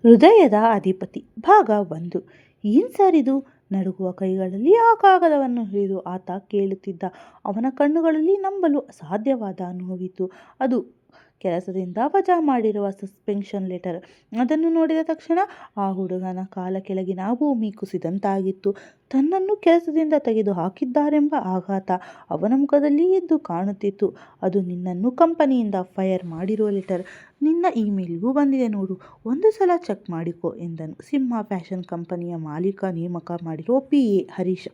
ಹೃದಯದ ಅಧಿಪತಿ ಭಾಗ 1. ಏನ್ ಸರ್ ಇದು? ನಡುಗುವ ಕೈಗಳಲ್ಲಿ ಆ ಕಾಗದವನ್ನು ಹಿಡಿದು ಆತ ಕೇಳುತ್ತಿದ್ದ. ಅವನ ಕಣ್ಣುಗಳಲ್ಲಿ ನಂಬಲು ಅಸಾಧ್ಯವಾದ ನೋವಿತ್ತು. ಅದು ಕೆಲಸದಿಂದ ವಜಾ ಮಾಡಿರುವ ಸಸ್ಪೆನ್ಷನ್ ಲೆಟರ್. ಅದನ್ನು ನೋಡಿದ ತಕ್ಷಣ ಆ ಹುಡುಗನ ಕಾಲ ಕೆಳಗಿನ ಭೂಮಿ ಕುಸಿದಂತಾಗಿತ್ತು. ತನ್ನನ್ನು ಕೆಲಸದಿಂದ ತೆಗೆದು ಹಾಕಿದ್ದಾರೆಂಬ ಆಘಾತ ಅವನ ಮುಖದಲ್ಲಿ ಎದ್ದು ಕಾಣುತ್ತಿತ್ತು. ಅದು ನಿನ್ನನ್ನು ಕಂಪನಿಯಿಂದ ಫೈರ್ ಮಾಡಿರೋ ಲೆಟರ್. ನಿನ್ನ ಇಮೇಲ್ಗೂ ಬಂದಿದೆ ನೋಡು, ಒಂದು ಸಲ ಚೆಕ್ ಮಾಡಿಕೊ ಎಂದನು ಸಿಂಹ ಫ್ಯಾಷನ್ ಕಂಪನಿಯ ಮಾಲೀಕ ನೇಮಕ ಮಾಡಿರೋ PA ಹರೀಶ್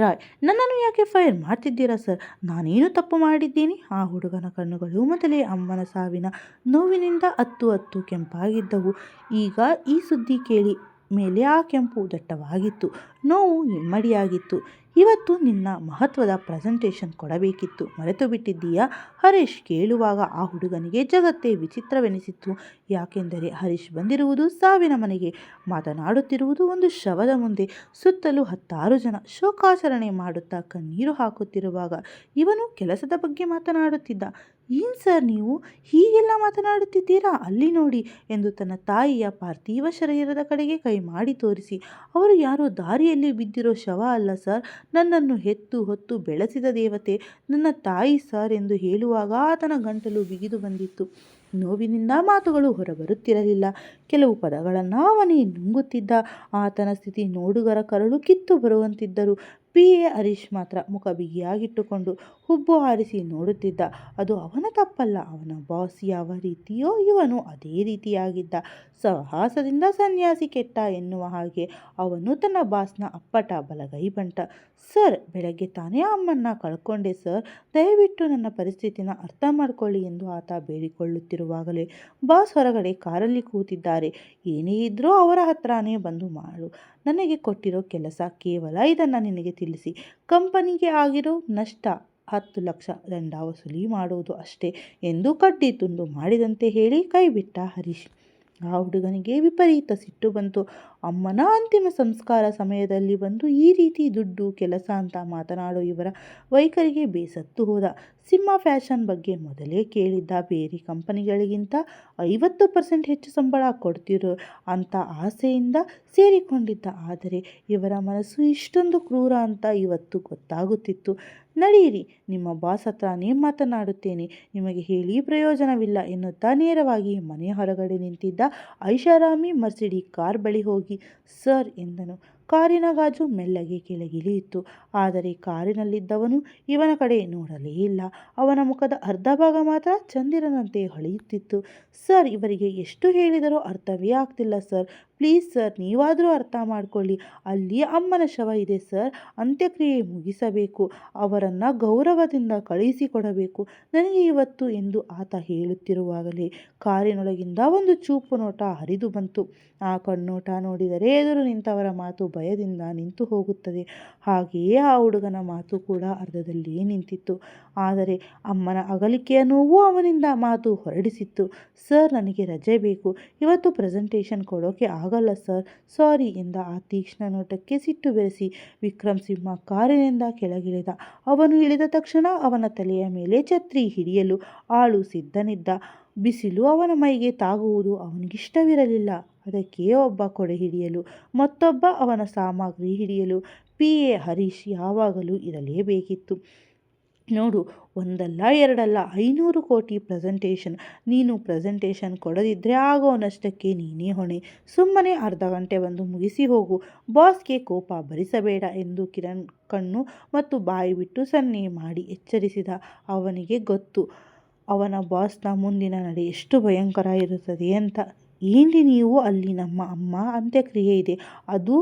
ರಾಯ್. ನನ್ನನ್ನು ಯಾಕೆ ಫೈರ್ ಮಾಡ್ತಿದ್ದೀರಾ ಸರ್? ನಾನೇನು ತಪ್ಪು ಮಾಡಿದ್ದೀನಿ? ಆ ಹುಡುಗನ ಕಣ್ಣುಗಳು ಮೊದಲೇ ಅಮ್ಮನ ಸಾವಿನ ನೋವಿನಿಂದ ಹತ್ತು ಕೆಂಪಾಗಿದ್ದವು. ಈಗ ಈ ಸುದ್ದಿ ಕೇಳಿ ಮೇಲೆ ಆ ಕೆಂಪು ದಟ್ಟವಾಗಿತ್ತು. ನೋವು ಇಮ್ಮಡಿಯಾಗಿತ್ತು. ಇವತ್ತು ನಿನ್ನ ಮಹತ್ವದ ಪ್ರೆಸೆಂಟೇಷನ್ ಕೊಡಬೇಕಿತ್ತು, ಮರೆತು ಬಿಟ್ಟಿದ್ದೀಯಾ? ಹರೀಶ್ ಕೇಳುವಾಗ ಆ ಹುಡುಗನಿಗೆ ಜಗತ್ತೇ ವಿಚಿತ್ರವೆನಿಸಿತ್ತು. ಯಾಕೆಂದರೆ ಹರೀಶ್ ಬಂದಿರುವುದು ಸಾವಿನ ಮನೆಗೆ, ಮಾತನಾಡುತ್ತಿರುವುದು ಒಂದು ಶವದ ಮುಂದೆ. ಸುತ್ತಲೂ 10 ಜನ ಶೋಕಾಚರಣೆ ಮಾಡುತ್ತಾ ಕಣ್ಣೀರು ಹಾಕುತ್ತಿರುವಾಗ ಇವನು ಕೆಲಸದ ಬಗ್ಗೆ ಮಾತನಾಡುತ್ತಿದ್ದ. ಏನ್ ಸರ್ ನೀವು ಹೀಗೆಲ್ಲ ಮಾತನಾಡುತ್ತಿದ್ದೀರಾ? ಅಲ್ಲಿ ನೋಡಿ ಎಂದು ತನ್ನ ತಾಯಿಯ ಪಾರ್ಥಿವ ಶರೀರದ ಕಡೆಗೆ ಕೈ ಮಾಡಿ ತೋರಿಸಿ, ಅವರು ಯಾರೋ ದಾರಿಯಲ್ಲಿ ಬಿದ್ದಿರೋ ಶವ ಅಲ್ಲ ಸರ್, ನನ್ನನ್ನು ಹೆತ್ತು ಹೊತ್ತು ಬೆಳೆಸಿದ ದೇವತೆ, ನನ್ನ ತಾಯಿ ಸರ್ ಎಂದು ಹೇಳುವಾಗ ಆತನ ಗಂಟಲು ಬಿಗಿದು ಬಂದಿತ್ತು. ನೋವಿನಿಂದ ಮಾತುಗಳು ಹೊರಬರುತ್ತಿರಲಿಲ್ಲ. ಕೆಲವು ಪದಗಳನ್ನು ಅವನೇ ನುಂಗುತ್ತಿದ್ದ. ಆತನ ಸ್ಥಿತಿ ನೋಡುಗರ ಕರಳು ಕಿತ್ತು ಬರುವಂತಿದ್ದರು. PA ಹರೀಶ್ ಮಾತ್ರ ಮುಖ ಬಿಗಿಯಾಗಿಟ್ಟುಕೊಂಡು ಹುಬ್ಬು ಹಾರಿಸಿ ನೋಡುತ್ತಿದ್ದ. ಅದು ಅವನ ತಪ್ಪಲ್ಲ. ಅವನ ಬಾಸ್ ಯಾವ ರೀತಿಯೋ ಇವನು ಅದೇ ರೀತಿಯಾಗಿದ್ದ. ಸಹವಾಸದಿಂದ ಸನ್ಯಾಸಿ ಕೆಟ್ಟ ಎನ್ನುವ ಹಾಗೆ ಅವನು ತನ್ನ ಬಾಸ್ನ ಅಪ್ಪಟ ಬಲಗೈ ಬಂಟ. ಸರ್, ಬೆಳಗ್ಗೆ ತಾನೇ ಅಮ್ಮನ್ನ ಕಳ್ಕೊಂಡೆ ಸರ್, ದಯವಿಟ್ಟು ನನ್ನ ಪರಿಸ್ಥಿತಿನ ಅರ್ಥ ಮಾಡ್ಕೊಳ್ಳಿ ಎಂದು ಆತ ಬೇಡಿಕೊಳ್ಳುತ್ತಿರುವಾಗಲೇ ಬಾಸ್ ಹೊರಗಡೆ ಕಾರಲ್ಲಿ ಕೂತಿದ್ದಾರೆ. ಏನೇ ಇದ್ರೂ ಅವರ ಹತ್ರನೇ ಬಂದು ಮಾಡು. ನನಗೆ ಕೊಟ್ಟಿರೋ ಕೆಲಸ ಕೇವಲ ಇದನ್ನು ನಿನಗೆ ತಿಳಿಸಿ, ಕಂಪನಿಗೆ ಆಗಿರೋ ನಷ್ಟ 10 ಲಕ್ಷ ದಂಡ ವಸೂಲಿ ಮಾಡುವುದು ಅಷ್ಟೇ ಎಂದು ಕಡ್ಡಿ ತುಂಡು ಮಾಡಿದಂತೆ ಹೇಳಿ ಕೈಬಿಟ್ಟ ಹರೀಶ್. ಆ ಹುಡುಗನಿಗೆ ವಿಪರೀತ ಸಿಟ್ಟು ಬಂತು. ಅಮ್ಮನ ಅಂತಿಮ ಸಂಸ್ಕಾರ ಸಮಯದಲ್ಲಿ ಬಂದು ಈ ರೀತಿ ದುಡ್ಡು ಕೆಲಸ ಅಂತ ಮಾತನಾಡೋ ಇವರ ವೈಖರಿಗೆ ಬೇಸತ್ತು ಹೋದ. ಸಿಂಹ ಫ್ಯಾಷನ್ ಬಗ್ಗೆ ಮೊದಲೇ ಕೇಳಿದ್ದ. ಬೇರೆ ಕಂಪನಿಗಳಿಗಿಂತ 50% ಹೆಚ್ಚು ಸಂಬಳ ಕೊಡ್ತಿರೋ ಅಂತ ಆಸೆಯಿಂದ ಸೇರಿಕೊಂಡಿದ್ದ. ಆದರೆ ಇವರ ಮನಸ್ಸು ಇಷ್ಟೊಂದು ಕ್ರೂರ ಅಂತ ಇವತ್ತು ಗೊತ್ತಾಗುತ್ತಿತ್ತು. ನಡೀರಿ, ನಿಮ್ಮ ಬಾಸ್ ಹತ್ರನೇ ಮಾತನಾಡುತ್ತೇನೆ, ನಿಮಗೆ ಹೇಳಿ ಪ್ರಯೋಜನವಿಲ್ಲ ಎನ್ನುತ್ತಾ ನೇರವಾಗಿ ಮನೆ ಹೊರಗಡೆ ನಿಂತಿದ್ದ ಐಷಾರಾಮಿ ಮರ್ಸಿಡಿ ಕಾರ್ ಬಳಿ ಹೋಗಿ ಸರ್ ಎಂದನು. ಕಾರಿನ ಗಾಜು ಮೆಲ್ಲಗೆ ಕೆಳಗಿಳಿಯಿತು. ಆದರೆ ಕಾರಿನಲ್ಲಿದ್ದವನು ಇವನ ಕಡೆ ನೋಡಲೇ ಇಲ್ಲ. ಅವನ ಮುಖದ ಅರ್ಧ ಭಾಗ ಮಾತ್ರ ಚಂದಿರನಂತೆ ಹೊಳೆಯುತ್ತಿತ್ತು. ಸರ್, ಇವರಿಗೆ ಎಷ್ಟು ಹೇಳಿದರೂ ಅರ್ಥವೇ ಆಗ್ತಿಲ್ಲ ಸರ್, ಪ್ಲೀಸ್ ಸರ್, ನೀವಾದರೂ ಅರ್ಥ ಮಾಡ್ಕೊಳ್ಳಿ. ಅಲ್ಲಿ ಅಮ್ಮನ ಶವ ಇದೆ ಸರ್, ಅಂತ್ಯಕ್ರಿಯೆ ಮುಗಿಸಬೇಕು, ಅವರನ್ನು ಗೌರವದಿಂದ ಕಳುಹಿಸಿಕೊಡಬೇಕು ನನಗೆ ಇವತ್ತು ಎಂದು ಆತ ಹೇಳುತ್ತಿರುವಾಗಲೇ ಕಾರಿನೊಳಗಿಂದ ಒಂದು ಚೂಪು ನೋಟ ಹರಿದು ಬಂತು. ಆ ಕಣ್ಣೋಟ ನೋಡಿದರೆ ಎದುರು ನಿಂತವರ ಮಾತು ಭಯದಿಂದ ನಿಂತು ಹೋಗುತ್ತದೆ. ಹಾಗೆಯೇ ಆ ಹುಡುಗನ ಮಾತು ಕೂಡ ಅರ್ಧದಲ್ಲೇ ನಿಂತಿತ್ತು. ಆದರೆ ಅಮ್ಮನ ಅಗಲಿಕೆಯ ನೋವು ಅವನಿಂದ ಮಾತು ಹೊರಡಿಸಿತ್ತು. ಸರ್, ನನಗೆ ರಜೆ ಬೇಕು, ಇವತ್ತು ಪ್ರೆಸೆಂಟೇಷನ್ ಕೊಡೋಕೆ ಆಗಲ್ಲ ಸರ್, ಸಾರಿ ಎಂದ. ಆ ತೀಕ್ಷ್ಣ ನೋಟಕ್ಕೆ ಸಿಟ್ಟು ಬೆರೆಸಿ ವಿಕ್ರಮ್ ಸಿಂಹ ಕಾರಿನಿಂದ ಕೆಳಗಿಳಿದ. ಅವನು ಇಳಿದ ತಕ್ಷಣ ಅವನ ತಲೆಯ ಮೇಲೆ ಛತ್ರಿ ಹಿಡಿಯಲು ಆಳು ಸಿದ್ಧನಿದ್ದ. ಬಿಸಿಲು ಅವನ ಮೈಗೆ ತಾಗುವುದು ಅವನಿಗಿಷ್ಟವಿರಲಿಲ್ಲ. ಅದಕ್ಕೆ ಒಬ್ಬ ಕೊಡೆ ಹಿಡಿಯಲು, ಮತ್ತೊಬ್ಬ ಅವನ ಸಾಮಗ್ರಿ ಹಿಡಿಯಲು PA ಹರೀಶ್ ಯಾವಾಗಲೂ ಇರಲೇಬೇಕಿತ್ತು. ನೋಡು, ಒಂದಲ್ಲ ಎರಡಲ್ಲ 500 ಕೋಟಿ ಪ್ರೆಸೆಂಟೇಷನ್. ನೀನು ಪ್ರೆಸೆಂಟೇಷನ್ ಕೊಡದಿದ್ದರೆ ಆಗೋ ನಷ್ಟಕ್ಕೆ ನೀನೇ ಹೊಣೆ. ಸುಮ್ಮನೆ ಅರ್ಧ ಗಂಟೆ ಬಂದು ಮುಗಿಸಿ ಹೋಗು. ಬಾಸ್ಗೆ ಕೋಪ ಭರಿಸಬೇಡ ಎಂದು ಕಿರಣ್ ಕಣ್ಣು ಮತ್ತು ಬಾಯಿ ಬಿಟ್ಟು ಸನ್ನೆ ಮಾಡಿ ಎಚ್ಚರಿಸಿದ. ಅವನಿಗೆ ಗೊತ್ತು ಅವನ ಬಾಸ್ನ ಮುಂದಿನ ನಡೆ ಎಷ್ಟು ಭಯಂಕರ ಇರುತ್ತದೆ ಅಂತ. ಏನ್ರಿ ನೀವು, ಅಲ್ಲಿ ನಮ್ಮ ಅಮ್ಮ ಅಂತ್ಯಕ್ರಿಯೆ ಇದೆ, ಅದು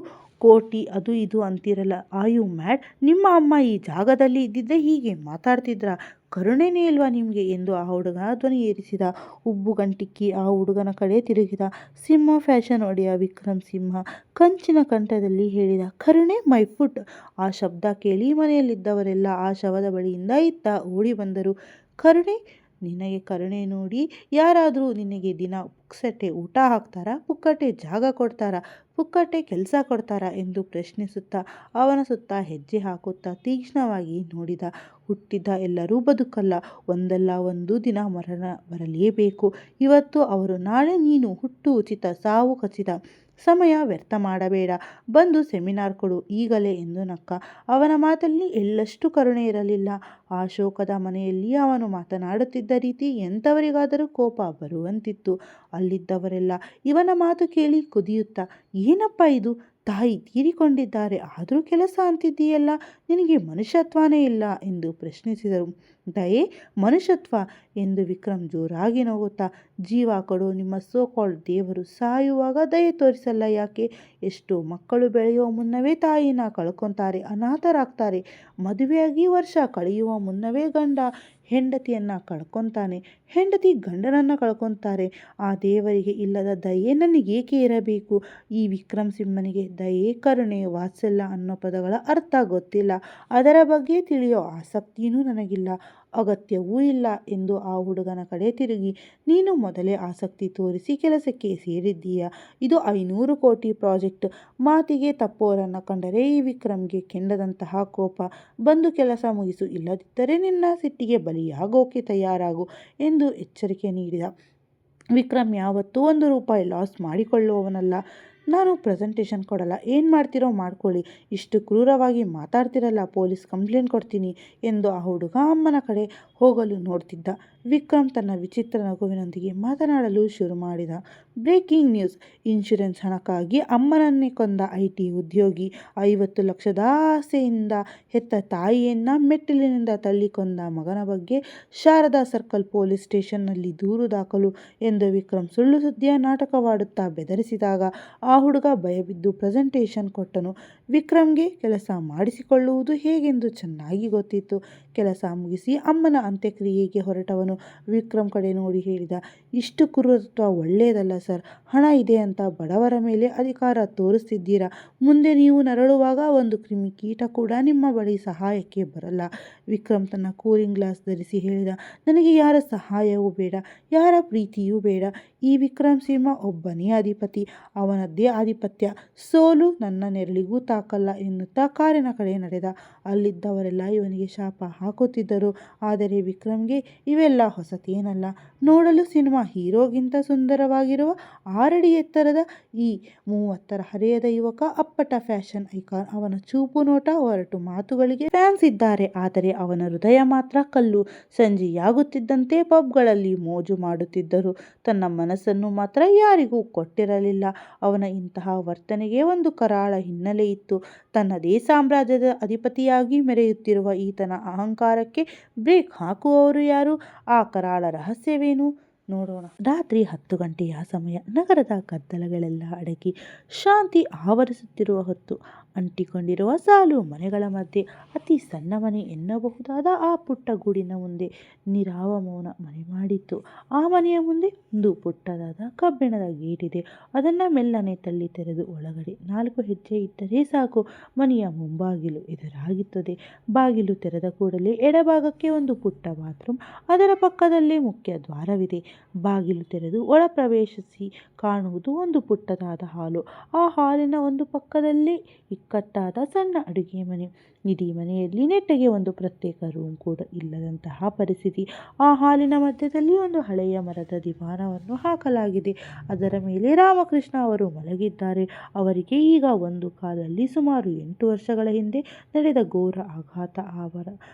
ಕೋಟಿ ಅದು ಇದು ಅಂತಿರಲ್ಲ, ಆಯು ಮ್ಯಾಡ್? ನಿಮ್ಮ ಅಮ್ಮ ಈ ಜಾಗದಲ್ಲಿ ಇದ್ದಿದ್ದರೆ ಹೀಗೆ ಮಾತಾಡ್ತಿದ್ರಾ? ಕರುಣೆನೇ ಇಲ್ವಾ ನಿಮಗೆ ಎಂದು ಆ ಹುಡುಗ ಧ್ವನಿ ಏರಿಸಿದ. ಉಬ್ಬುಗಂಟಿಕ್ಕಿ ಆ ಹುಡುಗನ ಕಡೆ ತಿರುಗಿದ. ಸಿಂಹ ಫ್ಯಾಷನ್ ಒಡೆಯ ವಿಕ್ರಮ್ ಸಿಂಹ ಕಂಚಿನ ಕಂಠದಲ್ಲಿ ಹೇಳಿದ, ಕರುಣೆ ಮೈ ಫುಟ್. ಆ ಶಬ್ದ ಕೇಳಿ ಮನೆಯಲ್ಲಿದ್ದವರೆಲ್ಲ ಆ ಶವದ ಬಳಿಯಿಂದ ಇತ್ತ ಓಡಿ ಬಂದರು. ಕರುಣೆ? ನಿನಗೆ ಕರುಣೆ ನೋಡಿ ಯಾರಾದರೂ ನಿನಗೆ ದಿನ ಪುಕ್ಸಟ್ಟೆ ಊಟ ಹಾಕ್ತಾರಾ? ಪುಕ್ಕಟ್ಟೆ ಜಾಗ ಕೊಡ್ತಾರಾ? ಪುಕ್ಕಟ್ಟೆ ಕೆಲಸ ಕೊಡ್ತಾರಾ ಎಂದು ಪ್ರಶ್ನಿಸುತ್ತಾ ಅವನ ಸುತ್ತ ಹೆಜ್ಜೆ ಹಾಕುತ್ತಾ ತೀಕ್ಷ್ಣವಾಗಿ ನೋಡಿದ. ಹುಟ್ಟಿದ ಎಲ್ಲರೂ ಬದುಕಲ್ಲ. ಒಂದಲ್ಲ ಒಂದು ದಿನ ಮರಣ ಬರಲೇಬೇಕು. ಇವತ್ತು ಅವರು, ನಾಳೆ ನೀನು. ಹುಟ್ಟು ಉಚಿತ, ಸಾವು ಖಚಿತ. ಸಮಯ ವ್ಯರ್ಥ ಮಾಡಬೇಡ. ಬಂದು ಸೆಮಿನಾರ್ ಕೊಡು ಈಗಲೇ ಎಂದು ನಕ್ಕ. ಅವನ ಮಾತಲ್ಲಿ ಎಳ್ಳಷ್ಟು ಕರುಣೆ ಇರಲಿಲ್ಲ. ಆ ಶೋಕದ ಮನೆಯಲ್ಲಿ ಅವನು ಮಾತನಾಡುತ್ತಿದ್ದ ರೀತಿ ಎಂಥವರಿಗಾದರೂ ಕೋಪ ಬರುವಂತಿತ್ತು. ಅಲ್ಲಿದ್ದವರೆಲ್ಲ ಇವನ ಮಾತು ಕೇಳಿ ಕುದಿಯುತ್ತಾ, ಏನಪ್ಪ ಇದು, ತಾಯಿ ತೀರಿಕೊಂಡಿದ್ದಾರೆ, ಆದರೂ ಕೆಲಸ ಅಂತಿದ್ದೀಯಲ್ಲ, ನಿನಗೆ ಮನುಷ್ಯತ್ವನೇ ಇಲ್ಲ ಎಂದು ಪ್ರಶ್ನಿಸಿದರು. ದಯೆ ಮನುಷ್ಯತ್ವ ಎಂದು ವಿಕ್ರಮ್ ಜೋರಾಗಿ ನಗುತ್ತಾ, ಜೀವ ಕೊಡೋ ನಿಮ್ಮ ಸೋಕಾಲ್ಡ್ ದೇವರು ಸಾಯುವಾಗ ದಯೆ ತೋರಿಸಲ್ಲ ಯಾಕೆ? ಎಷ್ಟೋ ಮಕ್ಕಳು ಬೆಳೆಯುವ ಮುನ್ನವೇ ತಾಯಿನ ಕಳ್ಕೊತಾರೆ, ಅನಾಥರಾಗ್ತಾರೆ. ಮದುವೆಯಾಗಿ ವರ್ಷ ಕಳೆಯುವ ಮುನ್ನವೇ ಗಂಡ ಹೆಂಡತಿಯನ್ನು ಕಳ್ಕೊತಾನೆ, ಹೆಂಡತಿ ಗಂಡನನ್ನು ಕಳ್ಕೊತಾರೆ. ಆ ದೇವರಿಗೆ ಇಲ್ಲದ ದಯೆ ನನಗೇಕೆ ಇರಬೇಕು? ಈ ವಿಕ್ರಮ್ ಸಿಂಹನಿಗೆ ದಯೆ, ಕರುಣೆ, ವಾತ್ಸಲ್ಯ ಅನ್ನೋ ಪದಗಳ ಅರ್ಥ ಗೊತ್ತಿಲ್ಲ. ಅದರ ಬಗ್ಗೆ ತಿಳಿಯೋ ಆಸಕ್ತಿಯೂ ನನಗಿಲ್ಲ, ಅಗತ್ಯವೂ ಇಲ್ಲ ಎಂದು ಆ ಹುಡುಗನ ಕಡೆ ತಿರುಗಿ, ನೀನು ಮೊದಲೇ ಆಸಕ್ತಿ ತೋರಿಸಿ ಕೆಲಸಕ್ಕೆ ಸೇರಿದ್ದೀಯ. ಇದು 500 ಕೋಟಿ ಪ್ರಾಜೆಕ್ಟ್. ಮಾತಿಗೆ ತಪ್ಪೋರನ್ನು ಕಂಡರೆ ಈ ವಿಕ್ರಮ್ಗೆ ಕೆಂಡದಂತಹ ಕೋಪ. ಬಂದು ಕೆಲಸ ಮುಗಿಸು, ಇಲ್ಲದಿದ್ದರೆ ನಿನ್ನ ಸಿಟ್ಟಿಗೆ ಬಲಿಯಾಗೋಕೆ ತಯಾರಾಗು ಎಂದು ಎಚ್ಚರಿಕೆ ನೀಡಿದ. ವಿಕ್ರಮ್ ಯಾವತ್ತೂ 1 ರೂಪಾಯಿ ಲಾಸ್ ಮಾಡಿಕೊಳ್ಳುವವನಲ್ಲ. ನಾನು ಪ್ರೆಸೆಂಟೇಷನ್ ಕೊಡಲ್ಲ, ಏನು ಮಾಡ್ತೀರೋ ಮಾಡ್ಕೊಳ್ಳಿ, ಇಷ್ಟು ಕ್ರೂರವಾಗಿ ಮಾತಾಡ್ತಿರಲ್ಲ, ಪೊಲೀಸ್ ಕಂಪ್ಲೇಂಟ್ ಕೊಡ್ತೀನಿ ಎಂದು ಆ ಹುಡುಗ ಅಮ್ಮನ ಕಡೆ ಹೋಗಲು ನೋಡ್ತಿದ್ದ. ವಿಕ್ರಮ್ ತನ್ನ ವಿಚಿತ್ರ ನಗುವಿನೊಂದಿಗೆ ಮಾತನಾಡಲು ಶುರು ಮಾಡಿದ. Breaking news. ಇನ್ಶೂರೆನ್ಸ್ ಹಣಕ್ಕಾಗಿ ಅಮ್ಮನನ್ನೇ ಕೊಂದ IT ಉದ್ಯೋಗಿ. 50 ಲಕ್ಷದ ಆಸೆಯಿಂದ ಹೆತ್ತ ತಾಯಿಯನ್ನ ಮೆಟ್ಟಿಲಿನಿಂದ ತಳ್ಳಿ ಕೊಂದ ಮಗನ ಬಗ್ಗೆ ಶಾರದಾ ಸರ್ಕಲ್ ಪೊಲೀಸ್ ಸ್ಟೇಷನ್ನಲ್ಲಿ ದೂರು ದಾಖಲು ಎಂದು ವಿಕ್ರಮ್ ಸುಳ್ಳು ಸುದ್ದಿಯ ನಾಟಕವಾಡುತ್ತಾ ಬೆದರಿಸಿದಾಗ ಆ ಹುಡುಗ ಭಯಬಿದ್ದು ಪ್ರೆಸೆಂಟೇಷನ್ ಕೊಟ್ಟನು. ವಿಕ್ರಮ್ಗೆ ಕೆಲಸ ಮಾಡಿಸಿಕೊಳ್ಳುವುದು ಹೇಗೆಂದು ಚೆನ್ನಾಗಿ ಗೊತ್ತಿತ್ತು. ಕೆಲಸ ಮುಗಿಸಿ ಅಮ್ಮನ ಅಂತ್ಯಕ್ರಿಯೆಗೆ ಹೊರಟವನು ವಿಕ್ರಮ್ ಕಡೆ ನೋಡಿ ಹೇಳಿದ, ಇಷ್ಟು ಕ್ರೂರತ್ವ ಒಳ್ಳೆಯದಲ್ಲ ಸರ್. ಹಣ ಇದೆ ಅಂತ ಬಡವರ ಮೇಲೆ ಅಧಿಕಾರ ತೋರಿಸ್ತಿದ್ದೀರಾ. ಮುಂದೆ ನೀವು ನರಳುವಾಗ ಒಂದು ಕ್ರಿಮಿಕೀಟ ಕೂಡ ನಿಮ್ಮ ಬಳಿ ಸಹಾಯಕ್ಕೆ ಬರಲ್ಲ. ವಿಕ್ರಮ್ ತನ್ನ ಕೂಲಿಂಗ್ ಗ್ಲಾಸ್ ಧರಿಸಿ ಹೇಳಿದ, ನನಗೆ ಯಾರ ಸಹಾಯವೂ ಬೇಡ, ಯಾರ ಪ್ರೀತಿಯೂ ಬೇಡ. ಈ ವಿಕ್ರಮ್ ಸಿಂಹ ಒಬ್ಬನೇ ಅಧಿಪತಿ, ಅವನದ್ದೇ ಆಧಿಪತ್ಯ. ಸೋಲು ನನ್ನ ನೆರಳಿಗೂ ತಾಕಲ್ಲ ಎನ್ನುತ್ತಾ ಕಾರಿನ ಕಡೆ ನಡೆದ. ಅಲ್ಲಿದ್ದವರೆಲ್ಲ ಇವನಿಗೆ ಶಾಪ ಹಾಕುತ್ತಿದ್ದರು. ಆದರೆ ವಿಕ್ರಮ್ಗೆ ಇವೆಲ್ಲ ಹೊಸತೇನಲ್ಲ. ನೋಡಲು ಸಿನಿಮಾ ಹೀರೋಗಿಂತ ಸುಂದರವಾಗಿರುವ 6 ಅಡಿ ಎತ್ತರದ ಈ 30ರ ಹರೆಯದ ಯುವಕ ಅಪ್ಪಟ ಫ್ಯಾಷನ್ ಐಕಾನ್. ಅವನ ಚೂಪು, ನೋಟ, ಹೊರಟು ಮಾತುಗಳಿಗೆ ಫ್ಯಾನ್ಸ್ ಇದ್ದಾರೆ. ಆದರೆ ಅವನ ಹೃದಯ ಮಾತ್ರ ಕಲ್ಲು. ಸಂಜೆಯಾಗುತ್ತಿದ್ದಂತೆ ಪಬ್ಗಳಲ್ಲಿ ಮೋಜು ಮಾಡುತ್ತಿದ್ದರು. ತನ್ನ ಮನಸ್ಸನ್ನು ಮಾತ್ರ ಯಾರಿಗೂ ಕೊಟ್ಟಿರಲಿಲ್ಲ. ಅವನ ಇಂತಹ ವರ್ತನೆಗೆ ಒಂದು ಕರಾಳ ಹಿನ್ನೆಲೆ ಇತ್ತು. ತನ್ನದೇ ಸಾಮ್ರಾಜ್ಯದ ಅಧಿಪತಿಯಾಗಿ ಮೆರೆಯುತ್ತಿರುವ ಈತನ ಅಹಂಕಾರಕ್ಕೆ ಬ್ರೇಕ್ ಹಾಕುವವರು ಯಾರು? ಆ ಕರಾಳ ರಹಸ್ಯವೇನು? ನೋಡೋಣ. ರಾತ್ರಿ 10 ಗಂಟೆಯ ಸಮಯ. ನಗರದ ಗದ್ದಲಗಳೆಲ್ಲ ಅಡಗಿ ಶಾಂತಿ ಆವರಿಸುತ್ತಿರುವ ಹೊತ್ತು. ಅಂಟಿಕೊಂಡಿರುವ ಸಾಲು ಮನೆಗಳ ಮಧ್ಯೆ ಅತಿ ಸಣ್ಣ ಮನೆ ಎನ್ನಬಹುದಾದ ಆ ಪುಟ್ಟ ಗೂಡಿನ ಮುಂದೆ ನಿರಾವ ಮೌನ ಮನೆ ಮಾಡಿತ್ತು. ಆ ಮನೆಯ ಮುಂದೆ ಒಂದು ಪುಟ್ಟದಾದ ಕಬ್ಬಿಣದ ಗೇಟ್ ಇದೆ. ಅದನ್ನು ಮೆಲ್ಲನೆ ತಳ್ಳಿ ತೆರೆದು ಒಳಗಡೆ 4 ಹೆಜ್ಜೆ ಇಟ್ಟರೆ ಸಾಕು, ಮನೆಯ ಮುಂಬಾಗಿಲು ಎದುರಾಗುತ್ತದೆ. ಬಾಗಿಲು ತೆರೆದ ಕೂಡಲೇ ಎಡಭಾಗಕ್ಕೆ ಒಂದು ಪುಟ್ಟ ಬಾತ್ರೂಮ್, ಅದರ ಪಕ್ಕದಲ್ಲೇ ಮುಖ್ಯ ದ್ವಾರವಿದೆ. ಬಾಗಿಲು ತೆರೆದು ಒಳ ಪ್ರವೇಶಿಸಿ ಕಾಣುವುದು ಒಂದು ಪುಟ್ಟದಾದ ಹಾಲು. ಆ ಹಾಲಿನ ಒಂದು ಪಕ್ಕದಲ್ಲೇ ಇಕ್ಕಟ್ಟಾದ ಸಣ್ಣ ಅಡುಗೆ ಮನೆ. ಇಡೀ ಮನೆಯಲ್ಲಿ ನೆಟ್ಟಗೆ ಒಂದು ಪ್ರತ್ಯೇಕ ರೂಮ್ ಕೂಡ ಇಲ್ಲದಂತಹ ಪರಿಸ್ಥಿತಿ. ಆ ಹಾಲಿನ ಮಧ್ಯದಲ್ಲಿ ಒಂದು ಹಳೆಯ ಮರದ ದಿವಾನವನ್ನು ಹಾಕಲಾಗಿದೆ. ಅದರ ಮೇಲೆ ರಾಮಕೃಷ್ಣ ಅವರು ಮಲಗಿದ್ದಾರೆ. ಅವರಿಗೆ ಈಗ ಒಂದು ಕಾಲಲ್ಲಿ ಸುಮಾರು 8 ವರ್ಷಗಳ ಹಿಂದೆ ನಡೆದ ಘೋರ ಆಘಾತ ಅವರ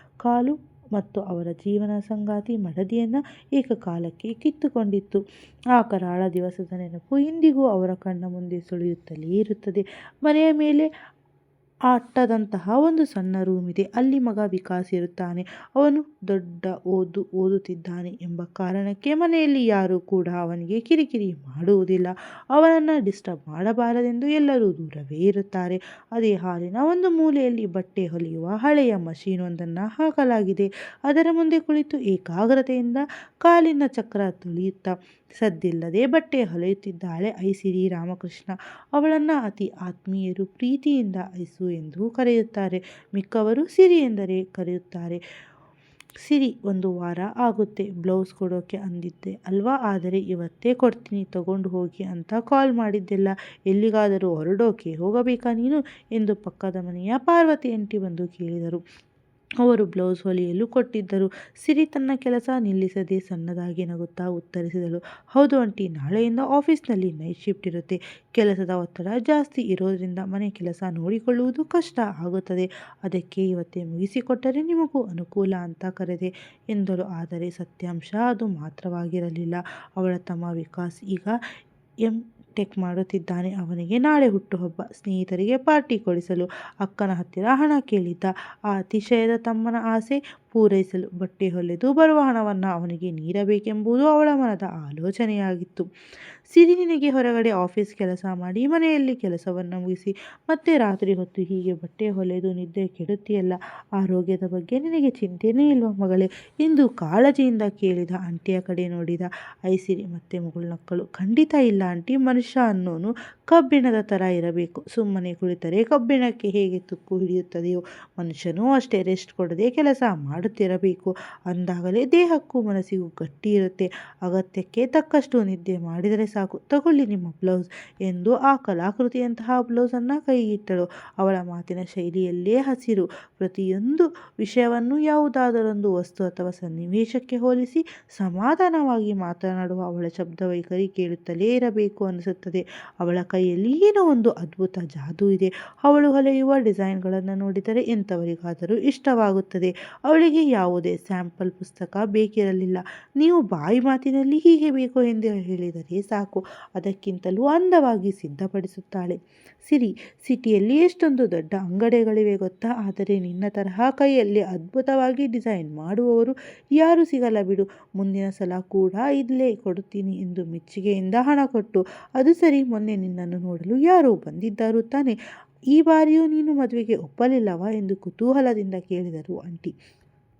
ಕಾಲು ಮತ್ತು ಅವರ ಜೀವನ ಸಂಗಾತಿ ಮಡದಿಯನ್ನು ಏಕಕಾಲಕ್ಕೆ ಕಿತ್ತುಕೊಂಡಿತ್ತು. ಆ ಕರಾಳ ದಿವಸದ ನೆನಪು ಇಂದಿಗೂ ಅವರ ಕಣ್ಣ ಮುಂದೆ ಸುಳಿಯುತ್ತಲೇ ಇರುತ್ತದೆ. ಮನೆಯ ಮೇಲೆ ಅಟ್ಟದಂತಹ ಒಂದು ಸಣ್ಣ ರೂಮ್ ಇದೆ. ಅಲ್ಲಿ ಮಗ ವಿಕಾಸ್ ಇರುತ್ತಾನೆ. ಅವನು ದೊಡ್ಡ ಓದುತ್ತಿದ್ದಾನೆ ಎಂಬ ಕಾರಣಕ್ಕೆ ಮನೆಯಲ್ಲಿ ಯಾರೂ ಕೂಡ ಅವನಿಗೆ ಕಿರಿಕಿರಿ ಮಾಡುವುದಿಲ್ಲ. ಅವನನ್ನು ಡಿಸ್ಟರ್ಬ್ ಮಾಡಬಾರದೆಂದು ಎಲ್ಲರೂ ದೂರವೇ ಇರುತ್ತಾರೆ. ಅದೇ ಹಾಲಿನ ಒಂದು ಮೂಲೆಯಲ್ಲಿ ಬಟ್ಟೆ ಹೊಲಿಯುವ ಹಳೆಯ ಮಷೀನ್ ಒಂದನ್ನು ಹಾಕಲಾಗಿದೆ. ಅದರ ಮುಂದೆ ಕುಳಿತು ಏಕಾಗ್ರತೆಯಿಂದ ಕಾಲಿನ ಚಕ್ರ ತುಳಿಯುತ್ತಾ ಸದ್ದಿಲ್ಲದೆ ಬಟ್ಟೆ ಹೊಲೆಯುತ್ತಿದ್ದಾಳೆ ಐಸಿರಿ ರಾಮಕೃಷ್ಣ. ಅವಳನ್ನು ಅತಿ ಆತ್ಮೀಯರು ಪ್ರೀತಿಯಿಂದ ಐಸು ಎಂದು ಕರೆಯುತ್ತಾರೆ. ಮಿಕ್ಕವರು ಸಿರಿ ಎಂದರೆ ಕರೆಯುತ್ತಾರೆ. ಸಿರಿ 1 ವಾರ ಆಗುತ್ತೆ ಬ್ಲೌಸ್ ಕೊಡೋಕೆ ಅಂದಿದ್ದೆ ಅಲ್ವಾ, ಆದರೆ ಇವತ್ತೇ ಕೊಡ್ತೀನಿ, ತಗೊಂಡು ಹೋಗಿ ಅಂತ ಕಾಲ್ ಮಾಡಿದ್ದೆಲ್ಲ. ಎಲ್ಲಿಗಾದರೂ ಹೊರಡೋಕೆ ಹೋಗಬೇಕಾ ನೀನು ಎಂದು ಪಕ್ಕದ ಮನೆಯ ಪಾರ್ವತಿ ಆಂಟಿ ಬಂದು ಕೇಳಿದರು. ಅವರು ಬ್ಲೌಸ್ ಹೊಲಿಯಲು ಕೊಟ್ಟಿದ್ದರು. ಸಿರಿ ತನ್ನ ಕೆಲಸ ನಿಲ್ಲಿಸದೆ ಸಣ್ಣದಾಗಿ ನಗುತ್ತಾ ಉತ್ತರಿಸಿದಳು, ಹೌದು ಆಂಟಿ, ನಾಳೆಯಿಂದ ಆಫೀಸ್ನಲ್ಲಿ ನೈಟ್ ಶಿಫ್ಟ್ ಇರುತ್ತೆ. ಕೆಲಸದ ಒತ್ತಡ ಜಾಸ್ತಿ ಇರೋದ್ರಿಂದ ಮನೆ ಕೆಲಸ ನೋಡಿಕೊಳ್ಳುವುದು ಕಷ್ಟ ಆಗುತ್ತದೆ. ಅದಕ್ಕೆ ಇವತ್ತೇ ಮುಗಿಸಿಕೊಟ್ಟರೆ ನಿಮಗೂ ಅನುಕೂಲ ಅಂತ ಕರೆದೆ ಎಂದಳು. ಆದರೆ ಸತ್ಯಾಂಶ ಅದು ಮಾತ್ರವಾಗಿರಲಿಲ್ಲ. ಅವಳ ತಮ್ಮ ವಿಕಾಸ್ ಈಗ ಟೆಕ್ ಮಾಡುತ್ತಿದ್ದಾನೆ. ಅವನಿಗೆ ನಾಳೆ ಹುಟ್ಟುಹಬ್ಬ. ಸ್ನೇಹಿತರಿಗೆ ಪಾರ್ಟಿ ಕೊಡಿಸಲು ಅಕ್ಕನ ಹತ್ತಿರ ಹಣ ಕೇಳಿದ್ದ. ಆ ಅತಿಶಯದ ತಮ್ಮನ ಆಸೆ ಪೂರೈಸಲು ಬಟ್ಟೆ ಹೊಲೆದು ಬರುವ ಹಣವನ್ನು ಅವನಿಗೆ ನೀಡಬೇಕೆಂಬುದು ಅವಳ ಮನದ ಆಲೋಚನೆಯಾಗಿತ್ತು. ಸಿರಿ, ನಿನಗೆ ಹೊರಗಡೆ ಆಫೀಸ್ ಕೆಲಸ ಮಾಡಿ ಮನೆಯಲ್ಲಿ ಕೆಲಸವನ್ನು ಮುಗಿಸಿ ಮತ್ತೆ ರಾತ್ರಿ ಹೊತ್ತು ಹೀಗೆ ಬಟ್ಟೆ ಹೊಲೆದು ನಿದ್ದೆ ಕೆಡುತ್ತೀಯಲ್ಲ, ಆರೋಗ್ಯದ ಬಗ್ಗೆ ನಿನಗೆ ಚಿಂತೆನೇ ಇಲ್ವಾ ಮಗಳೇ ಎಂದು ಕಾಳಜಿಯಿಂದ ಕೇಳಿದ. ಆಂಟಿಯ ಕಡೆ ನೋಡಿದ ಐಸಿರಿ ಮತ್ತೆ ಮುಗುಳ್ನಕ್ಕಳು. ಖಂಡಿತ ಇಲ್ಲ ಆಂಟಿ, ಮನುಷ್ಯ ಅನ್ನೋನು ಕಬ್ಬಿಣದ ಥರ ಇರಬೇಕು. ಸುಮ್ಮನೆ ಕುಳಿತರೆ ಕಬ್ಬಿಣಕ್ಕೆ ಹೇಗೆ ತುಕ್ಕು ಹಿಡಿಯುತ್ತದೆಯೋ ಮನುಷ್ಯನೂ ಅಷ್ಟೇ ರೆಸ್ಟ್ ಕೊಡದೆ ಕೆಲಸ ಮಾಡುತ್ತಿರಬೇಕು. ಅಂದಾಗಲೇ ದೇಹಕ್ಕೂ ಮನಸ್ಸಿಗೂ ಗಟ್ಟಿ ಇರುತ್ತೆ. ಅಗತ್ಯಕ್ಕೆ ತಕ್ಕಷ್ಟು ನಿದ್ದೆ ಮಾಡಿದರೆ ಸಾಕು. ತಗೊಳ್ಳಿ ನಿಮ್ಮ ಬ್ಲೌಸ್ ಎಂದು ಆ ಕಲಾಕೃತಿಯಂತಹ ಬ್ಲೌಸನ್ನು ಕೈಗಿಟ್ಟಳು. ಅವಳ ಮಾತಿನ ಶೈಲಿಯಲ್ಲೇ ಹಸಿರು. ಪ್ರತಿಯೊಂದು ವಿಷಯವನ್ನು ಯಾವುದಾದರೊಂದು ವಸ್ತು ಅಥವಾ ಸನ್ನಿವೇಶಕ್ಕೆ ಹೋಲಿಸಿ ಸಮಾಧಾನವಾಗಿ ಮಾತನಾಡುವ ಅವಳ ಶಬ್ದ ವೈಖರಿ ಕೇಳುತ್ತಲೇ ಇರಬೇಕು ಅನಿಸುತ್ತದೆ. ಅವಳ ಕೈಯಲ್ಲಿ ಏನೋ ಒಂದು ಅದ್ಭುತ ಜಾದೂ ಇದೆ. ಅವಳು ಹೊಲೆಯುವ ಡಿಸೈನ್ಗಳನ್ನು ನೋಡಿದರೆ ಎಂಥವರಿಗಾದರೂ ಇಷ್ಟವಾಗುತ್ತದೆ. ಅವಳಿಗೆ ಯಾವುದೇ ಸ್ಯಾಂಪಲ್ ಪುಸ್ತಕ ಬೇಕಿರಲಿಲ್ಲ. ನೀವು ಬಾಯಿ ಮಾತಿನಲ್ಲಿ ಹೀಗೆ ಬೇಕು ಎಂದು ಹೇಳಿದರೆ ಸಾಕು, ಅದಕ್ಕಿಂತಲೂ ಅಂದವಾಗಿ ಸಿದ್ಧಪಡಿಸುತ್ತಾಳೆ. ಸಿರಿ, ಸಿಟಿಯಲ್ಲಿ ಎಷ್ಟೊಂದು ದೊಡ್ಡ ಅಂಗಡಿಗಳಿವೆ ಗೊತ್ತಾ, ಆದರೆ ನಿನ್ನ ತರಹ ಕೈಯಲ್ಲಿ ಅದ್ಭುತವಾಗಿ ಡಿಸೈನ್ ಮಾಡುವವರು ಯಾರೂ ಸಿಗಲ್ಲ ಬಿಡು. ಮುಂದಿನ ಸಲ ಕೂಡ ಇಲ್ಲೇ ಕೊಡುತ್ತೀನಿ ಎಂದು ಮೆಚ್ಚುಗೆಯಿಂದ ಹಣ ಕೊಟ್ಟು, ಅದು ಸರಿ, ಮೊನ್ನೆ ನಿನ್ನನ್ನು ನೋಡಲು ಯಾರೋ ಬಂದಿದ್ದರು ತಾನೆ, ಈ ಬಾರಿಯೂ ನೀನು ಮದುವೆಗೆ ಒಪ್ಪಲಿಲ್ಲವಾ ಎಂದು ಕುತೂಹಲದಿಂದ ಕೇಳಿದರು ಆಂಟಿ.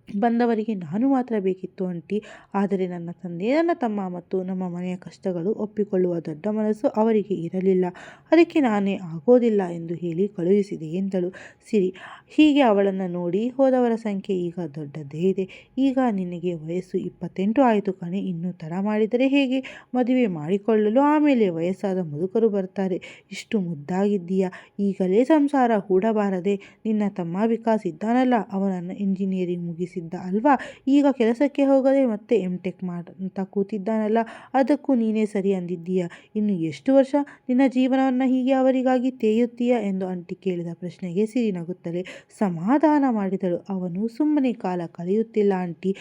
ಬಂದವರಿಗೆ ನಾನು ಮಾತ್ರ ಬೇಕಿತ್ತು ಆಂಟಿ, ಆದರೆ ನನ್ನ ತಂದೆ, ನನ್ನ ತಮ್ಮ ಮತ್ತು ನಮ್ಮ ಮನೆಯ ಕಷ್ಟಗಳು ಒಪ್ಪಿಕೊಳ್ಳುವ ದೊಡ್ಡ ಮನಸ್ಸು ಅವರಿಗೆ ಇರಲಿಲ್ಲ. ಅದಕ್ಕೆ ನಾನೇ ಆಗೋದಿಲ್ಲ ಎಂದು ಹೇಳಿ ಕಳುಹಿಸಿದೆ ಎಂದಳು ಸಿರಿ. ಹೀಗೆ ಅವಳನ್ನು ನೋಡಿ ಹೋದವರ ಸಂಖ್ಯೆ ಈಗ ದೊಡ್ಡದೇ ಇದೆ. ಈಗ ನಿನಗೆ ವಯಸ್ಸು 28 ಆಯಿತು ಕಣೆ, ಇನ್ನೂ ತಡ ಮಾಡಿದರೆ ಹೇಗೆ? ಮದುವೆ ಮಾಡಿಕೊಳ್ಳಲು ಆಮೇಲೆ ವಯಸ್ಸಾದ ಮುದುಕರು ಬರ್ತಾರೆ. ಇಷ್ಟು ಮುದ್ದಾಗಿದ್ದೀಯಾ, ಈಗಲೇ ಸಂಸಾರ ಹೂಡಬಾರದೆ? ನಿನ್ನ ತಮ್ಮ ವಿಕಾಸ್ ಇದ್ದಾನಲ್ಲ, ಅವನನ್ನು ಇಂಜಿನಿಯರಿಂಗ್ ಮುಗಿಸಿದ್ದ ಅಲ್ವಾ, ಈಗ ಕೆಲಸಕ್ಕೆ ಹೋಗದೆ ಮತ್ತೆ ಟೆಕ್ ಅಂತ ಕೂತಿದ್ದಾನಲ್ಲ, ಅದಕ್ಕೂ ನೀನೇ ಸರಿ ಅಂದಿದ್ದೀಯ. ಇನ್ನು ಎಷ್ಟು ವರ್ಷ ನಿನ್ನ ಜೀವನವನ್ನು ಹೀಗೆ ಅವರಿಗಾಗಿ ತೇಯುತ್ತೀಯ ಎಂದು ಆಂಟಿ ಕೇಳಿದ ಪ್ರಶ್ನೆಗೆ ಸಿರಿ ನಗುತ್ತಲೇ ಸಮಾಧಾನ ಮಾಡಿದಳು. ಅವನು ಸುಮ್ಮನೆ ಕಾಲ ಕಳೆಯುತ್ತಿಲ್ಲ ಆಂಟಿ,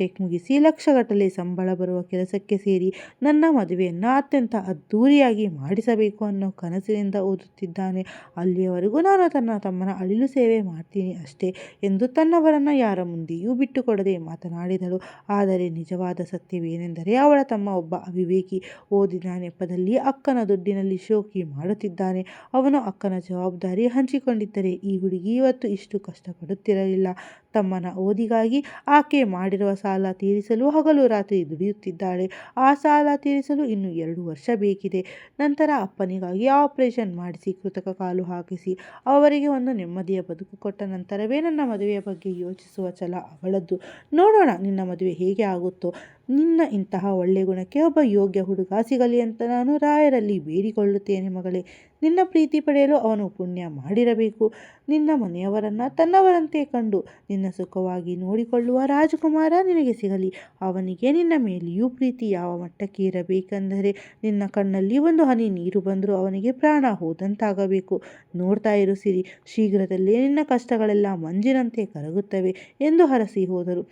ಟೆಕ್ ಮುಗಿಸಿ ಲಕ್ಷಗಟ್ಟಲೆ ಸಂಬಳ ಬರುವ ಕೆಲಸಕ್ಕೆ ಸೇರಿ ನನ್ನ ಮದುವೆಯನ್ನು ಅತ್ಯಂತ ಅದ್ಧೂರಿಯಾಗಿ ಮಾಡಿಸಬೇಕು ಅನ್ನೋ ಕನಸಿನಿಂದ ಓದುತ್ತಿದ್ದಾನೆ. ಅಲ್ಲಿಯವರೆಗೂ ನಾನು ತನ್ನ ತಮ್ಮನ ಅಳಿಲು ಸೇವೆ ಮಾಡ್ತೀನಿ ಅಷ್ಟೇ ಎಂದು ತನ್ನವರನ್ನು ಯಾರ ಮುಂದೆಯೂ ಬಿಟ್ಟುಕೊಡದೆ ಮಾತನಾಡಿದಳು. ಆದರೆ ನಿಜವಾದ ಸತ್ಯವೇನೆಂದರೆ ಅವಳ ತಮ್ಮ ಒಬ್ಬ ಅವಿವೇಕಿ. ಓದಿನ ನೆಪದಲ್ಲಿ ಅಕ್ಕನ ದುಡ್ಡಿನಲ್ಲಿ ಶೋಕಿ ಮಾಡುತ್ತಿದ್ದಾನೆ. ಅವನು ಅಕ್ಕನ ಜವಾಬ್ದಾರಿ ಹಂಚಿಕೊಂಡಿದ್ದರೆ ಈ ಹುಡುಗಿ ಇವತ್ತು ಇಷ್ಟು ಕಷ್ಟಪಡುತ್ತಿರಲಿಲ್ಲ. ತಮ್ಮನ ಓದಿಗಾಗಿ ಆಕೆ ಮಾಡಿರುವ ಸಾಲ ತೀರಿಸಲು ಹಗಲು ರಾತ್ರಿ ದುಡಿಯುತ್ತಿದ್ದಾಳೆ. ಆ ಸಾಲ ತೀರಿಸಲು ಇನ್ನು 2 ವರ್ಷ ಬೇಕಿದೆ. ನಂತರ ಅಪ್ಪನಿಗಾಗಿ ಆಪರೇಷನ್ ಮಾಡಿಸಿ ಕೃತಕ ಕಾಲು ಹಾಕಿಸಿ ಅವರಿಗೆ ಒಂದು ನೆಮ್ಮದಿಯ ಬದುಕು ಕೊಟ್ಟ ನಂತರವೇ ನನ್ನ ಮದುವೆಯ ಬಗ್ಗೆ ಯೋಚಿಸುವ ಛಲ ಅವಳದ್ದು. ನೋಡೋಣ ನಿನ್ನ ಮದುವೆ ಹೇಗೆ ಆಗುತ್ತೋ. ನಿನ್ನ ಇಂತಹ ಒಳ್ಳೆ ಗುಣಕ್ಕೆ ಒಬ್ಬ ಯೋಗ್ಯ ಹುಡುಗ ಸಿಗಲಿ ಅಂತ ನಾನು ರಾಯರಲ್ಲಿ ಬೇಡಿಕೊಳ್ಳುತ್ತೇನೆ ಮಗಳೇ. ನಿನ್ನ ಪ್ರೀತಿ ಪಡೆಯಲು ಅವನು ಪುಣ್ಯ ಮಾಡಿರಬೇಕು. ನಿನ್ನ ಮನೆಯವರನ್ನು ತನ್ನವರಂತೆ ಕಂಡು ನಿನ್ನ ಸುಖವಾಗಿ ನೋಡಿಕೊಳ್ಳುವ ರಾಜಕುಮಾರ ನಿನಗೆ ಸಿಗಲಿ. ಅವನಿಗೆ ನಿನ್ನ ಮೇಲೆಯೂ ಪ್ರೀತಿ ಯಾವ ಮಟ್ಟಕ್ಕೆ ಇರಬೇಕೆಂದರೆ ನಿನ್ನ ಕಣ್ಣಲ್ಲಿ ಒಂದು ಹನಿ ನೀರು ಬಂದರೂ ಅವನಿಗೆ ಪ್ರಾಣ ಹೋದಂತಾಗಬೇಕು. ನೋಡ್ತಾ ಇರು ಸಿರಿ, ಶೀಘ್ರದಲ್ಲೇ ನಿನ್ನ ಕಷ್ಟಗಳೆಲ್ಲ ಮಂಜಿನಂತೆ ಕರಗುತ್ತವೆ ಎಂದು ಹರಸಿ ಹೋದರು.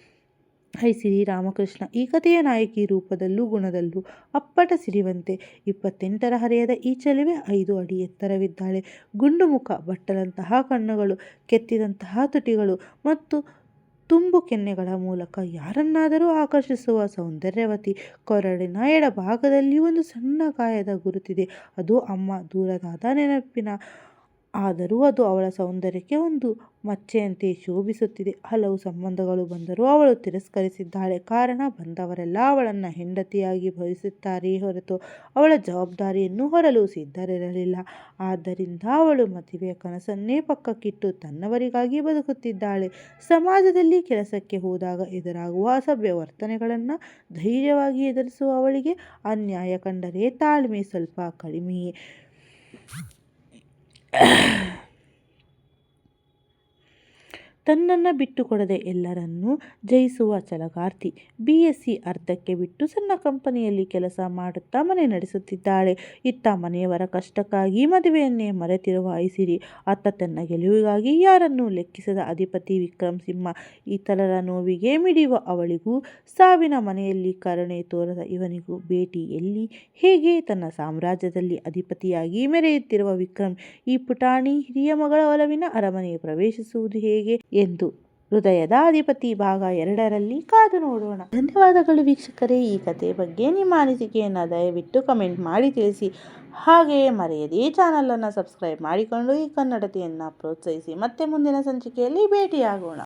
ಹೈ ಶ್ರೀರಾಮಕೃಷ್ಣ. ಈ ಕಥೆಯ ನಾಯಕಿ ರೂಪದಲ್ಲೂ ಗುಣದಲ್ಲೂ ಅಪ್ಪಟ ಸಿರಿವಂತೆ. 28ರ ಹರೆಯದ ಈ ಚೆಲುವೆ 5 ಅಡಿ ಎತ್ತರವಿದ್ದಾಳೆ. ಗುಂಡು ಮುಖ, ಬಟ್ಟಲಂತಹ ಕಣ್ಣುಗಳು, ಕೆತ್ತಿದಂತಹ ತುಟಿಗಳು ಮತ್ತು ತುಂಬು ಕೆನ್ನೆಗಳ ಮೂಲಕ ಯಾರನ್ನಾದರೂ ಆಕರ್ಷಿಸುವ ಸೌಂದರ್ಯವತಿ. ಕೊರಳಿನ ಎಡಭಾಗದಲ್ಲಿ ಒಂದು ಸಣ್ಣ ಗಾಯದ ಗುರುತಿದೆ. ಅದು ಅಮ್ಮ ದೂರದಾದ ನೆನಪಿನ, ಆದರೂ ಅದು ಅವಳ ಸೌಂದರ್ಯಕ್ಕೆ ಒಂದು ಮಚ್ಚೆಯಂತೆ ಶೋಭಿಸುತ್ತಿದೆ. ಹಲವು ಸಂಬಂಧಗಳು ಬಂದರೂ ಅವಳು ತಿರಸ್ಕರಿಸಿದ್ದಾಳೆ. ಕಾರಣ, ಬಂದವರೆಲ್ಲ ಅವಳನ್ನು ಹೆಂಡತಿಯಾಗಿ ಭಾವಿಸುತ್ತಾರೆಯೇ ಹೊರತು ಅವಳ ಜವಾಬ್ದಾರಿಯನ್ನು ಹೊರಲು ಸಿದ್ಧರಿರಲಿಲ್ಲ. ಆದ್ದರಿಂದ ಅವಳು ಮದುವೆಯ ಕನಸನ್ನೇ ಪಕ್ಕಕ್ಕಿಟ್ಟು ತನ್ನವರಿಗಾಗಿ ಬದುಕುತ್ತಿದ್ದಾಳೆ. ಸಮಾಜದಲ್ಲಿ ಕೆಲಸಕ್ಕೆ ಹೋದಾಗ ಎದುರಾಗುವ ಅಸಭ್ಯ ವರ್ತನೆಗಳನ್ನು ಧೈರ್ಯವಾಗಿ ಎದುರಿಸುವ ಅವಳಿಗೆ ಅನ್ಯಾಯ ಕಂಡರೆ ತಾಳ್ಮೆ ಸ್ವಲ್ಪ ಕಡಿಮೆಯೇ. ತನ್ನನ್ನು ಬಿಟ್ಟುಕೊಡದೆ ಎಲ್ಲರನ್ನೂ ಜಯಿಸುವ ಛಲಗಾರ್ತಿ. BSc ಅರ್ಧಕ್ಕೆ ಬಿಟ್ಟು ಸಣ್ಣ ಕಂಪನಿಯಲ್ಲಿ ಕೆಲಸ ಮಾಡುತ್ತಾ ಮನೆ ನಡೆಸುತ್ತಿದ್ದಾಳೆ. ಇತ್ತ ಮನೆಯವರ ಕಷ್ಟಕ್ಕಾಗಿ ಮದುವೆಯನ್ನೇ ಮರೆತಿರುವ ಐಸಿರಿ. ಅತ್ತ ತನ್ನ ಗೆಲುವಿಗಾಗಿ ಯಾರನ್ನೂ ಲೆಕ್ಕಿಸದ ಅಧಿಪತಿ ವಿಕ್ರಮ್ ಸಿಂಹ. ಇತರರ ನೋವಿಗೆ ಮಿಡಿಯುವ ಅವಳಿಗೂ ಸಾವಿನ ಮನೆಯಲ್ಲಿ ಕರುಣೆ ತೋರದ ಇವನಿಗೂ ಭೇಟಿ ಎಲ್ಲಿ? ಹೇಗೆ? ತನ್ನ ಸಾಮ್ರಾಜ್ಯದಲ್ಲಿ ಅಧಿಪತಿಯಾಗಿ ಮೆರೆಯುತ್ತಿರುವ ವಿಕ್ರಮ್ ಈ ಪುಟಾಣಿ ಹಿರಿಯ ಮಗಳ ಒಲವಿನ ಅರಮನೆ ಪ್ರವೇಶಿಸುವುದು ಹೇಗೆ ಎಂದು ಹೃದಯದ ಅಧಿಪತಿ ಭಾಗ 2ರಲ್ಲಿ ಕಾದು ನೋಡೋಣ. ಧನ್ಯವಾದಗಳು ವೀಕ್ಷಕರೇ. ಈ ಕಥೆ ಬಗ್ಗೆ ನಿಮ್ಮ ಅನಿಸಿಕೆಯನ್ನು ದಯವಿಟ್ಟು ಕಮೆಂಟ್ ಮಾಡಿ ತಿಳಿಸಿ. ಹಾಗೆಯೇ ಮರೆಯದೇ ಚಾನಲನ್ನು ಸಬ್ಸ್ಕ್ರೈಬ್ ಮಾಡಿಕೊಂಡು ಈ ಕನ್ನಡತೆಯನ್ನು ಪ್ರೋತ್ಸಾಹಿಸಿ. ಮತ್ತೆ ಮುಂದಿನ ಸಂಚಿಕೆಯಲ್ಲಿ ಭೇಟಿಯಾಗೋಣ.